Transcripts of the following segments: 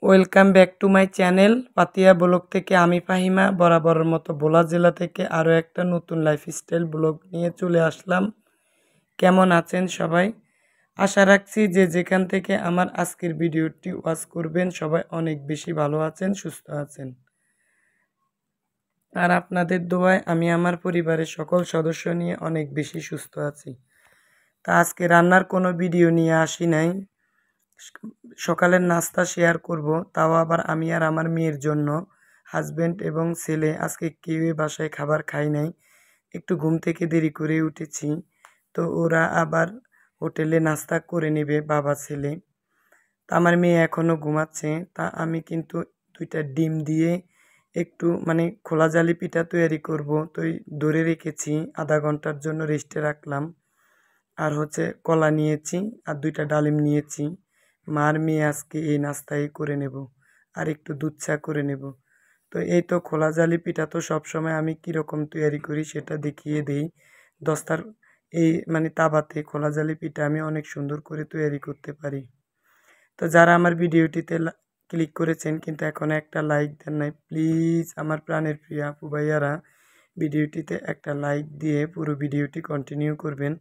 Welcome back to my channel পাতিয়া blog থেকে আমি ফাহিমা বরাবরের মতো ভোলা জেলা থেকে আরও একটা নতুন লাইফস্টাইল ব্লগ নিয়ে চলে আসলাম। কেমন আছেন সবাই? আশা রাখছি যে যেখান থেকে আমার আজকের ভিডিওটি ওয়াচ করবেন সবাই অনেক বেশি ভালো আছেন, সুস্থ আছেন। আর আপনাদের দোয়ায় আমি আমার পরিবারের সকল সদস্য নিয়ে অনেক বেশি সুস্থ আছি। তা আজকে রান্নার কোনো ভিডিও নিয়ে আসি নাই, সকালের নাস্তা শেয়ার করব, তাও আবার আমি আর আমার মেয়ের জন্য। হাজব্যান্ড এবং ছেলে আজকে কেউই বাসায় খাবার খাই নাই, একটু ঘুম থেকে দেরি করে উঠেছি, তো ওরা আবার হোটেলে নাস্তা করে নেবে বাবা ছেলে। তা আমার মেয়ে এখনও ঘুমাচ্ছে, তা আমি কিন্তু দুইটা ডিম দিয়ে একটু খোলা জালি পিঠা তৈরি করব, তো ধরে রেখেছি, আধা ঘন্টার জন্য রেস্টে রাখলাম। আর হচ্ছে কলা নিয়েছি আর দুইটা ডালিম নিয়েছি। মার মেয়ে আজকে এই নাস্তাই করে নেব, আর একটু দুধ চা করে নেব। তো এই তো খোলা জালি পিঠা তো সবসময় আমি কীরকম তৈরি করি সেটা দেখিয়ে দিই। দস্তার এই তাওয়াতে খোলা জালি পিঠা আমি অনেক সুন্দর করে তৈরি করতে পারি। তো যারা আমার ভিডিওটিতে ক্লিক করেছেন কিন্তু এখনও একটা লাইক দেন নাই, প্লিজ আমার প্রাণের প্রিয় আপু ভাইয়ারা ভিডিওটিতে একটা লাইক দিয়ে পুরো ভিডিওটি কন্টিনিউ করবেন।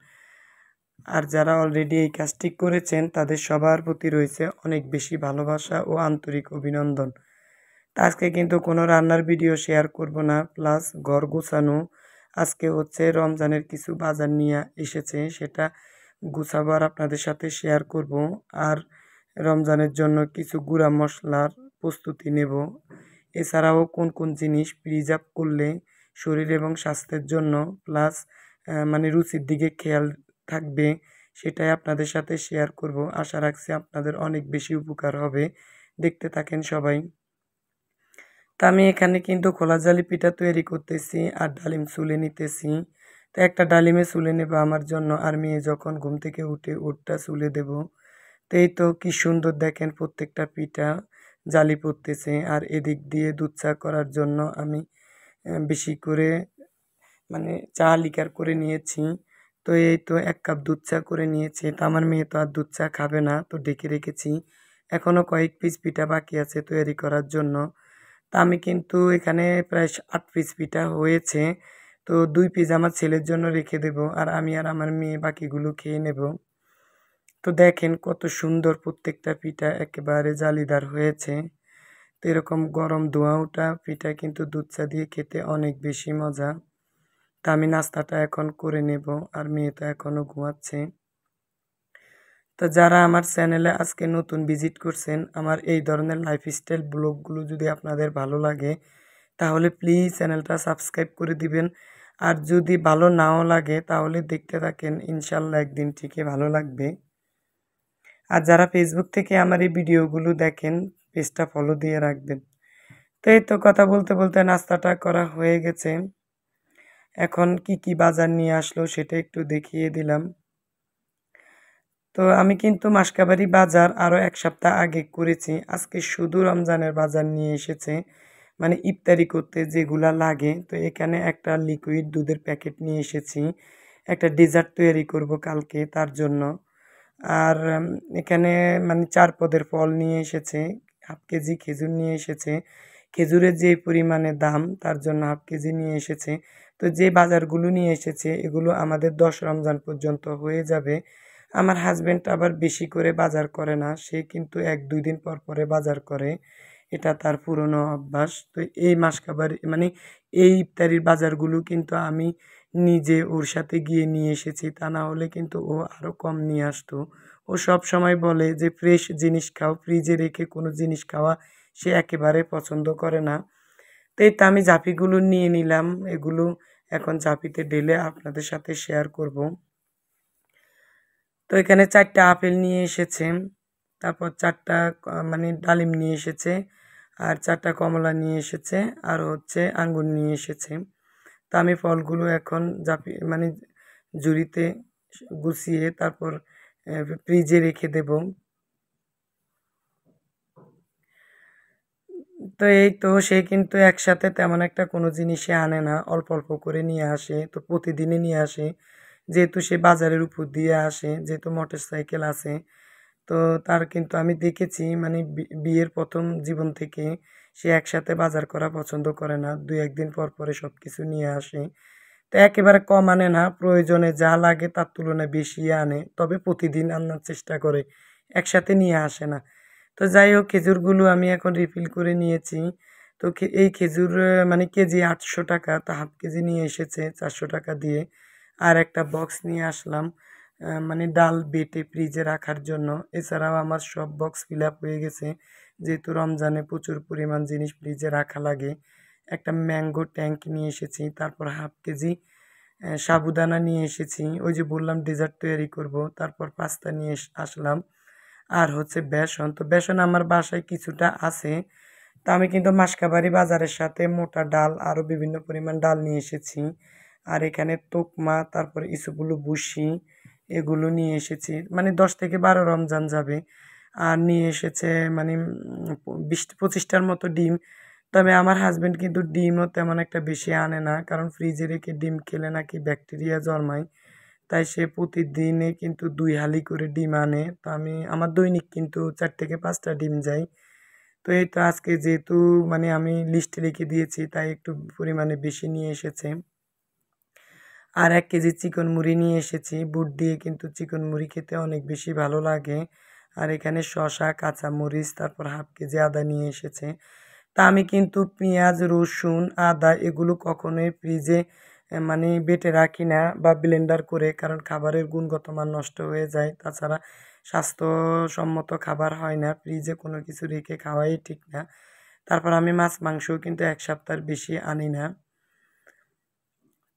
আর যারা অলরেডি এই কাজটি করেছেন তাদের সবার প্রতি রয়েছে অনেক বেশি ভালোবাসা ও আন্তরিক অভিনন্দন। তা আজকে কিন্তু কোনো রান্নার ভিডিও শেয়ার করব না, প্লাস ঘর গোছানো। আজকে হচ্ছে রমজানের কিছু বাজার নিয়ে এসেছে, সেটা গুছাবো আর আপনাদের সাথে শেয়ার করব। আর রমজানের জন্য কিছু গুঁড়া মশলার প্রস্তুতি নেব। এছাড়াও কোন কোন জিনিস প্রিজার্ভ করলে শরীর এবং স্বাস্থ্যের জন্য প্লাস রুচির দিকে খেয়াল থাকবে, সেটাই আপনাদের সাথে শেয়ার করব। আশা রাখছি আপনাদের অনেক বেশি উপকার হবে, দেখতে থাকেন সবাই। তা আমি এখানে কিন্তু খোলা জালি পিঠা তৈরি করতেছি আর ডালিম চুলে নিতেছি। তো একটা ডালিমে চুলে নেব আমার জন্য, আর মেয়ে যখন ঘুম থেকে উঠে ওরটা চুলে দেব। তো এই তো কি সুন্দর দেখেন প্রত্যেকটা পিঠা জালি পড়তেছে। আর এদিক দিয়ে দুধ চা করার জন্য আমি বেশি করে চা লিকার করে নিয়েছি। তো এই তো 1 কাপ দুধ চা করে নিয়েছি। তো আমার মেয়ে তো আর দুধ চা খাবে না, তো ডেকে রেখেছি। এখনও কয়েক পিস পিঠা বাকি আছে তৈরি করার জন্য। তা আমি কিন্তু এখানে প্রায় 8 পিস পিঠা হয়েছে, তো 2 পিস আমার ছেলের জন্য রেখে দেব, আর আমি আর আমার মেয়ে বাকিগুলো খেয়ে নেব। তো দেখেন কত সুন্দর প্রত্যেকটা পিঠা একেবারে জালিদার হয়েছে। তো এরকম গরম ধোঁয়া ওঠা পিঠা কিন্তু দুধ চা দিয়ে খেতে অনেক বেশি মজা। তা আমি নাস্তাটা এখন করে নেব, আর মেয়ে তো এখনও ঘুমাচ্ছে। তো যারা আমার চ্যানেলে আজকে নতুন ভিজিট করছেন, আমার এই ধরনের লাইফস্টাইল ব্লগগুলো যদি আপনাদের ভালো লাগে তাহলে প্লিজ চ্যানেলটা সাবস্ক্রাইব করে দিবেন। আর যদি ভালো নাও লাগে তাহলে দেখতে থাকেন, ইনশাল্লাহ একদিন ঠিকই ভালো লাগবে। আর যারা ফেসবুক থেকে আমার এই ভিডিওগুলো দেখেন পেজটা ফলো দিয়ে রাখবেন। তো এই তো কথা বলতে বলতে নাস্তাটা করা হয়ে গেছে। এখন কি কি বাজার নিয়ে আসলো সেটা একটু দেখিয়ে দিলাম। তো আমি কিন্তু মাসকাবাড়ি বাজার আরও 1 সপ্তাহ আগে করেছি। আজকে শুধু রমজানের বাজার নিয়ে এসেছে, ইফতারি করতে যেগুলা লাগে। তো এখানে একটা লিকুইড দুধের প্যাকেট নিয়ে এসেছি, একটা ডেজার্ট তৈরি করব কালকে তার জন্য। আর এখানে 4 পদের ফল নিয়ে এসেছে, হাফ কেজি খেজুর নিয়ে এসেছে। খেজুরের যে পরিমাণে দাম তার জন্য হাফ কেজি নিয়ে এসেছে। তো যে বাজারগুলো নিয়ে এসেছে এগুলো আমাদের 10 রমজান পর্যন্ত হয়ে যাবে। আমার হাজব্যান্ড আবার বেশি করে বাজার করে না, সে কিন্তু 1-2 দিন পর পরে বাজার করে, এটা তার পুরনো অভ্যাস। তো এই মাসকাবারি এই ইফতারির বাজারগুলো কিন্তু আমি নিজে ওর সাথে গিয়ে নিয়ে এসেছি, তা না হলে কিন্তু ও আরও কম নিয়ে আসতো। ও সব সময় বলে যে ফ্রেশ জিনিস খাও, ফ্রিজে রেখে কোনো জিনিস খাওয়া সে একেবারে পছন্দ করে না। তো এই তো আমি জাপিগুলো নিয়ে নিলাম, এগুলো এখন জাপিতে ঢেলে আপনাদের সাথে শেয়ার করব। তো এখানে 4টা আপেল নিয়ে এসেছে, তারপর 4টা ডালিম নিয়ে এসেছে, আর 4টা কমলা নিয়ে এসেছে, আর হচ্ছে আঙ্গুর নিয়ে এসেছে। তো আমি ফলগুলো এখন ঝুড়িতে গুছিয়ে তারপর ফ্রিজে রেখে দেব। তো এই তো সে কিন্তু একসাথে তেমন একটা কোনো জিনিসে আনে না, অল্প অল্প করে নিয়ে আসে, তো প্রতিদিনই নিয়ে আসে, যেহেতু সে বাজারের উপর দিয়ে আসে, যেহেতু মোটর সাইকেল আছে। তো তার কিন্তু আমি দেখেছি মানে বিয়ের প্রথম জীবন থেকে সে একসাথে বাজার করা পছন্দ করে না, দুই একদিন পর পরে সব কিছু নিয়ে আসে। তো একেবারে কম আনে না, প্রয়োজনে যা লাগে তার তুলনায় বেশি আনে, তবে প্রতিদিন আনার চেষ্টা করে, একসাথে নিয়ে আসে না। তো যাই হোক, খেজুরগুলো আমি এখন রিফিল করে নিয়েছি। তো এই খেজুর মানে কেজি 800 টাকা, তো হাফ কেজি নিয়ে এসেছে 400 টাকা দিয়ে। আর একটা বক্স নিয়ে আসলাম মানে ডাল বেটে ফ্রিজে রাখার জন্য। এছাড়াও আমার সব বক্স ফিল আপ হয়ে গেছে, যেহেতু রমজানে প্রচুর পরিমাণ জিনিস ফ্রিজে রাখা লাগে। একটা ম্যাঙ্গো ট্যাঙ্ক নিয়ে এসেছি, তারপর হাফ কেজি সাবুদানা নিয়ে এসেছি, ওই যে বললাম ডেজার্ট তৈরি করব। তারপর পাস্তা নিয়ে আসলাম। আর হচ্ছে বেসন, তো বেসন আমার বাসায় কিছুটা আছে। তা আমি কিন্তু মাসকাবাড়ি বাজারের সাথে মোটা ডাল আরও বিভিন্ন পরিমাণ ডাল নিয়ে এসেছি। আর এখানে তোকমা, তারপর ইসুগুলো বুসি, এগুলো নিয়ে এসেছি, মানে 10 থেকে 12 রমজান যাবে। আর নিয়ে এসেছে মানে 20-25টার মতো ডিম। তবে আমার হাজবেন্ড কিন্তু ডিমও তেমন একটা বেশি আনে না, কারণ ফ্রিজে রেখে ডিম খেলে নাকি ব্যাকটেরিয়া জন্মায়। তাই সে প্রতিদিনে কিন্তু 2 হালি করে ডিম আনে। তো আমার দৈনিক কিন্তু 4 থেকে 5টা ডিম যায়। তো এই তো আজকে যেহেতু মানে আমি লিস্টে লিখে দিয়েছি, তাই একটু পরিমাণে বেশি নিয়ে এসেছে। আর 1 কেজি চিকন মুড়ি নিয়ে এসেছি, বুট দিয়ে কিন্তু চিকন মুড়ি খেতে অনেক বেশি ভালো লাগে। আর এখানে শসা, কাঁচামরিচ, তারপর হাফ কেজি আদা নিয়ে এসেছে। তা আমি কিন্তু পেঁয়াজ, রসুন, আদা এগুলো কখনোই ফ্রিজে মানে বেটে রাখি না বা ব্লেন্ডার করে, কারণ খাবারের গুণগত মান নষ্ট হয়ে যায়। তাছাড়া স্বাস্থ্যসম্মত খাবার হয় না, ফ্রিজে কোনো কিছু রেখে খাওয়াই ঠিক না। তারপর আমি মাছ মাংসও কিন্তু 1 সপ্তাহের বেশি আনি না।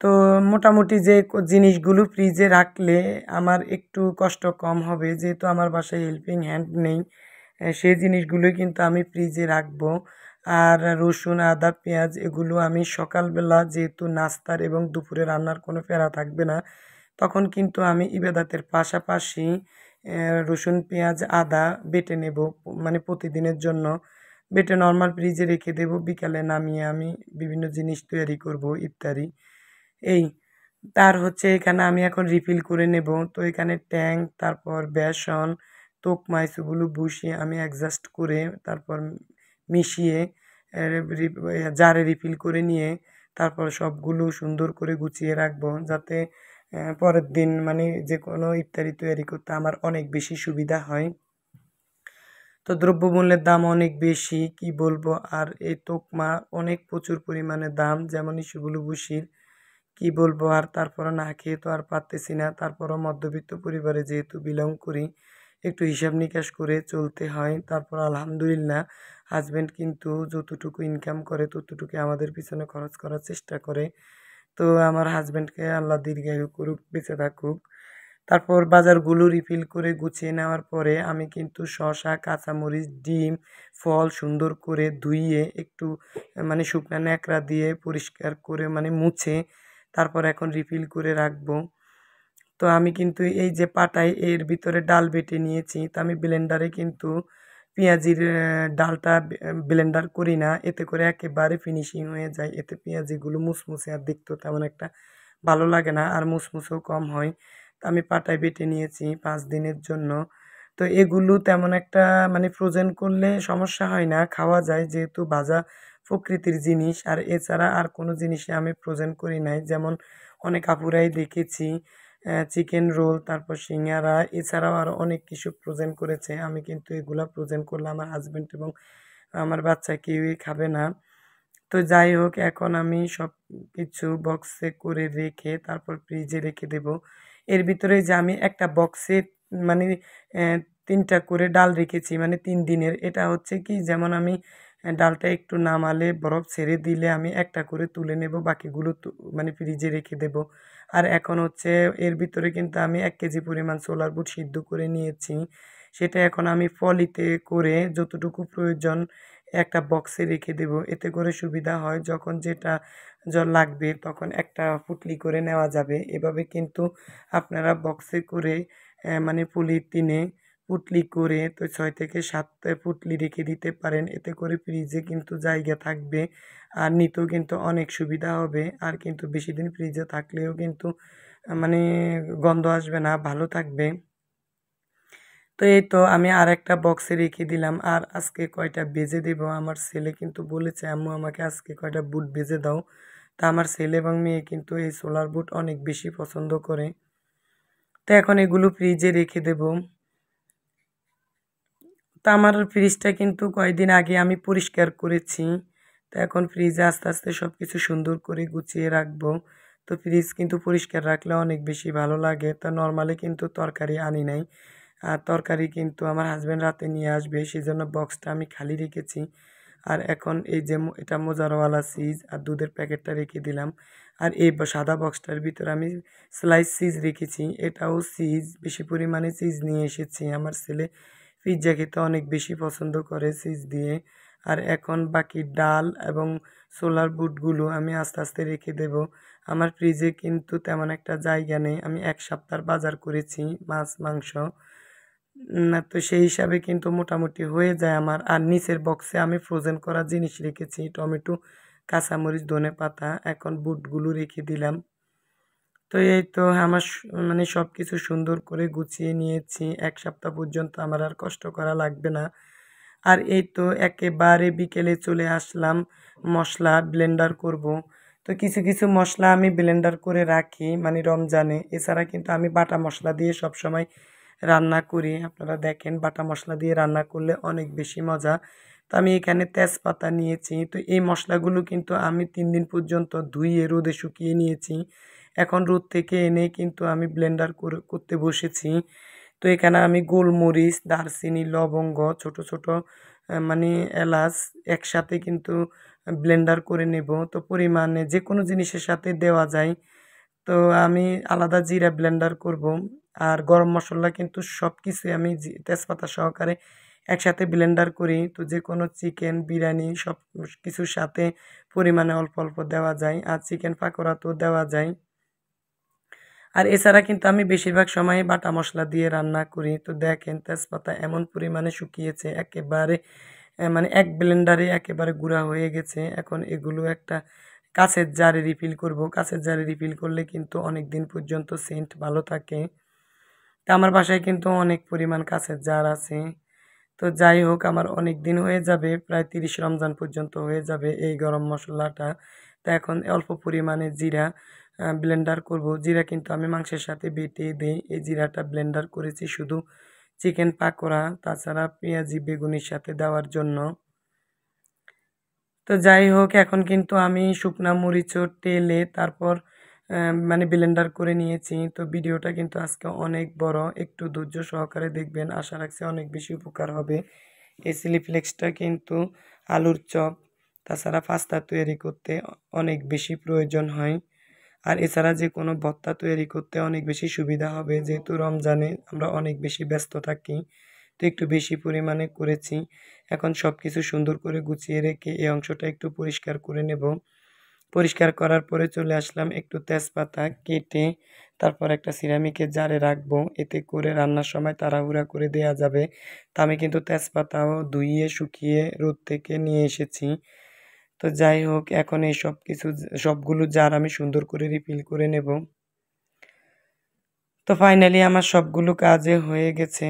তো মোটামুটি যে জিনিসগুলো ফ্রিজে রাখলে আমার একটু কষ্ট কম হবে, যেহেতু আমার বাসায় হেল্পিং হ্যান্ড নেই, সেই জিনিসগুলোই কিন্তু আমি ফ্রিজে রাখবো। আর রসুন, আদা, পেঁয়াজ এগুলো আমি সকালবেলা যেহেতু নাস্তার এবং দুপুরে রান্নার কোনো ফেরা থাকবে না, তখন কিন্তু আমি ইবাদতের পাশাপাশি রসুন, পেঁয়াজ, আদা বেটে নেব, মানে প্রতিদিনের জন্য বেটে নর্মাল ফ্রিজে রেখে দেব। বিকালে নামিয়ে আমি বিভিন্ন জিনিস তৈরি করব, ইফতারি এই। তার হচ্ছে এখানে আমি এখন রিফিল করে নেব। তো এখানে ট্যাঙ্ক, তারপর বেসন, তোকমা এগুলো বসিয়ে আমি অ্যাডজাস্ট করে তারপর মিশিয়ে জারে রিফিল করে নিয়ে তারপর সবগুলো সুন্দর করে গুছিয়ে রাখবো, যাতে পরের দিন মানে যে কোনো ইফতারি তৈরি করতে আমার অনেক বেশি সুবিধা হয়। তো দ্রব্যমূল্যের দাম অনেক বেশি, কি বলবো। আর এই তোকমা অনেক প্রচুর পরিমাণে দাম, যেমন ইস্যুগুলো বসির, কি বলবো। আর তারপরে না খেয়ে তো আর পারতেছি না, তারপরও মধ্যবিত্ত পরিবারে যেহেতু বিলং করি, একটু হিসাব নিকাশ করে চলতে হয়। তারপর আলহামদুলিল্লাহ হাজব্যান্ড কিন্তু যতটুকু ইনকাম করে ততটুকু আমাদের পিছনে খরচ করার চেষ্টা করে। তো আমার হাজব্যান্ডকে আল্লাহ দীর্ঘায়ু করুক, বেঁচে থাকুক। তারপর বাজারগুলো রিফিল করে গুছিয়ে নেওয়ার পরে আমি কিন্তু শসা, কাঁচামরিচ, ডিম, ফল সুন্দর করে ধুইয়ে একটু মানে শুকনা ন্যাকড়া দিয়ে পরিষ্কার করে মানে মুছে তারপর এখন রিফিল করে রাখবো। তো আমি কিন্তু এই যে পাটায় এর ভিতরে ডাল বেটে নিয়েছি, তো আমি ব্লেন্ডারে কিন্তু পেঁয়াজির ডালটা ব্লেন্ডার করি না, এতে করে একেবারে ফিনিশিং হয়ে যায়, এতে পেঁয়াজিগুলো মুসমুসে আর দেখতেও তেমন একটা ভালো লাগে না, আর মুসমুসেও কম হয়। তো আমি পাটায় বেটে নিয়েছি 5 দিনের জন্য। তো এগুলো তেমন একটা মানে ফ্রোজেন করলে সমস্যা হয় না, খাওয়া যায়, যেহেতু ভাজা প্রকৃতির জিনিস। আর এছাড়া আর কোনো জিনিসে আমি ফ্রোজেন করি নাই, যেমন অনেক আপুরাই দেখেছি চিকেন রোল, তারপর সিঙ্গারা, এছাড়াও আরও অনেক কিছু ফ্রোজেন করেছে। আমি কিন্তু এগুলা ফ্রোজেন করলে আমার হাজব্যান্ড এবং আমার বাচ্চা কেউই খাবে না। তো যাই হোক, এখন আমি সব কিছু বক্সে করে রেখে তারপর ফ্রিজে রেখে দেব। এর ভিতরে যে আমি একটা বক্সে মানে আহ, 3টা করে ডাল রেখেছি, মানে 3 দিনের। এটা হচ্ছে কি, যেমন আমি ডালটা একটু নামালে বরফ ছেড়ে দিলে আমি একটা করে তুলে নেব, বাকিগুলো মানে ফ্রিজে রেখে দেব। আর এখন হচ্ছে এর ভিতরে কিন্তু আমি 1 কেজি পরিমাণ ছোলার বুট সিদ্ধ করে নিয়েছি, সেটা এখন আমি ফলিতে করে যতটুকু প্রয়োজন একটা বক্সে রেখে দেব। এতে করে সুবিধা হয়, যখন যেটা লাগবে তখন একটা পুটলি করে নেওয়া যাবে। এভাবে কিন্তু আপনারা বক্সে করে মানে পলিথিনে পুটলি করে তো 6 থেকে 7 পুটলি রেখে দিতে পারেন, এতে করে ফ্রিজে কিন্তু জায়গা থাকবে আর নিতেও কিন্তু অনেক সুবিধা হবে। আর কিন্তু বেশি দিন ফ্রিজে থাকলেও কিন্তু মানে গন্ধ আসবে না, ভালো থাকবে। তো এই তো আমি আরেকটা বক্সে রেখে দিলাম। আর আজকে কয়টা বেজে দেব, আমার ছেলে কিন্তু বলেছে আম্মু আমাকে আজকে কয়টা বুট বেজে দাও। তা আমার ছেলে এবং মেয়ে কিন্তু এই সোলার বুট অনেক বেশি পছন্দ করে। তো এখন এগুলো ফ্রিজে রেখে দেব। তো আমার ফ্রিজটা কিন্তু কয়েকদিন আগে আমি পরিষ্কার করেছি। তো এখন ফ্রিজে আস্তে আস্তে সব কিছু সুন্দর করে গুছিয়ে রাখবো। তো ফ্রিজ কিন্তু পরিষ্কার রাখলে অনেক বেশি ভালো লাগে। তো নর্মালি কিন্তু তরকারি আনি নাই, আর তরকারি কিন্তু আমার হাজব্যান্ড রাতে নিয়ে আসবে, সেই জন্য বক্সটা আমি খালি রেখেছি। আর এখন এই যে এটা মোজারওয়ালা চিজ আর দুধের প্যাকেটটা রেখে দিলাম। আর এই সাদা বক্সটার ভিতরে আমি স্লাইস চিজ রেখেছি, এটাও চিজ, বেশি পরিমাণে চিজ নিয়ে এসেছি। আমার ছেলে পিৎজা খেতে অনেক বেশি পছন্দ করে চিজ দিয়ে। আর এখন বাকি ডাল এবং ছোলার বুটগুলো আমি আস্তে আস্তে রেখে দেব। আমার ফ্রিজে কিন্তু তেমন একটা জায়গা নেই, আমি 1 সপ্তাহ বাজার করেছি মাছ মাংস। না, তো সেই হিসাবে কিন্তু মোটামুটি হয়ে যায় আমার। আর নিচের বক্সে আমি ফ্রোজেন করা জিনিস রেখেছি, টমেটো, কাঁচামরিচ, ধনেপাতা। এখন বুটগুলো রেখে দিলাম। তো এই তো আমার মানে সব কিছু সুন্দর করে গুছিয়ে নিয়েছি, 1 সপ্তাহ পর্যন্ত আমার আর কষ্ট করা লাগবে না। আর এই তো একেবারে বিকেলে চলে আসলাম মশলা ব্লেন্ডার করব। তো কিছু কিছু মশলা আমি ব্লেন্ডার করে রাখি মানে রমজানে, এছাড়া কিন্তু আমি বাটা মশলা দিয়ে সব সময় রান্না করি। আপনারা দেখেন বাটা মশলা দিয়ে রান্না করলে অনেক বেশি মজা। তো আমি এখানে তেজপাতা নিয়েছি। তো এই মশলাগুলো কিন্তু আমি 3 দিন পর্যন্ত ধুয়ে রোদে শুকিয়ে নিয়েছি। এখন রোদ থেকে এনে কিন্তু আমি ব্লেন্ডার করতে বসেছি। তো এখানে আমি গোলমরিচ, দারচিনি, লবঙ্গ, ছোট ছোট মানে এলাচ একসাথে কিন্তু ব্লেন্ডার করে নেব। তো পরিমাণে যে কোনো জিনিসের সাথে দেওয়া যায়। তো আমি আলাদা জিরা ব্লেন্ডার করব। আর গরম মশলা কিন্তু সব কিছুই আমি তেজপাতা সহকারে একসাথে ব্লেন্ডার করি। তো যে কোনো চিকেন, বিরিয়ানি সব কিছুর সাথে পরিমাণে অল্প অল্প দেওয়া যায়, আর চিকেন পাকোড়াতেও দেওয়া যায়। আর এছাড়া কিন্তু আমি বেশিরভাগ সময় বাটা মশলা দিয়ে রান্না করি। তো দেখেন তেজপাতা এমন পরিমাণে শুকিয়েছে একেবারে, মানে এক ব্লেন্ডারে একেবারে গুঁড়া হয়ে গেছে। এখন এগুলো একটা কাঁচের জারে রিফিল করব। কাঁচের জারে রিফিল করলে কিন্তু অনেক দিন পর্যন্ত সেন্ট ভালো থাকে। তা আমার বাসায় কিন্তু অনেক পরিমাণ কাঁচের জার আছে। তো যাই হোক, আমার অনেক দিন হয়ে যাবে, প্রায় 30 রমজান পর্যন্ত হয়ে যাবে এই গরম মশলাটা। তো এখন অল্প পরিমাণে জিরা ব্লেন্ডার করব। জিরা কিন্তু আমি মাংসের সাথে বেটে দিই, এই জিরাটা ব্লেন্ডার করেছি শুধু চিকেন পাকোড়া, তাছাড়া পেঁয়াজি বেগুনির সাথে দেওয়ার জন্য। তো যাই হোক, এখন কিন্তু আমি শুকনা মরিচও টেলে তারপর মানে ব্লেন্ডার করে নিয়েছি। তো ভিডিওটা কিন্তু আজকে অনেক বড়, একটু ধৈর্য সহকারে দেখবেন, আশা রাখছি অনেক বেশি উপকার হবে। এই চিলি ফ্লেক্সটা কিন্তু আলুর চপ তাছাড়া পাস্তা তৈরি করতে অনেক বেশি প্রয়োজন হয়। আর এছাড়া যে কোনো ভর্তা তৈরি করতে অনেক বেশি সুবিধা হবে, যেহেতু রমজানে আমরা অনেক বেশি ব্যস্ত থাকি। তো একটু বেশি পরিমাণে করেছি। এখন সব কিছু সুন্দর করে গুছিয়ে রেখে এই অংশটা একটু পরিষ্কার করে নেব। পরিষ্কার করার পরে চলে আসলাম একটু তেজপাতা কেটে তারপর একটা সিরামিকের জারে রাখবো, এতে করে রান্নার সময় তাড়াহুড়া করে দেয়া যাবে। তা আমি কিন্তু তেজপাতাও ধুইয়ে শুকিয়ে রোদ থেকে নিয়ে এসেছি। তো যাই হোক, এখন এই সব কিছু সবগুলো জার আমি সুন্দর করে রিফিল করে নেব। তো ফাইনালি আমার সবগুলো কাজে হয়ে গেছে।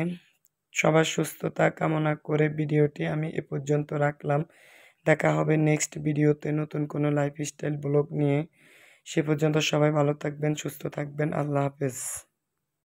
সবার সুস্থতা কামনা করে ভিডিওটি আমি এ পর্যন্ত রাখলাম। দেখা হবে নেক্সট ভিডিওতে নতুন কোনো লাইফস্টাইল ব্লগ নিয়ে। সে পর্যন্ত সবাই ভালো থাকবেন, সুস্থ থাকবেন। আল্লাহ হাফেজ।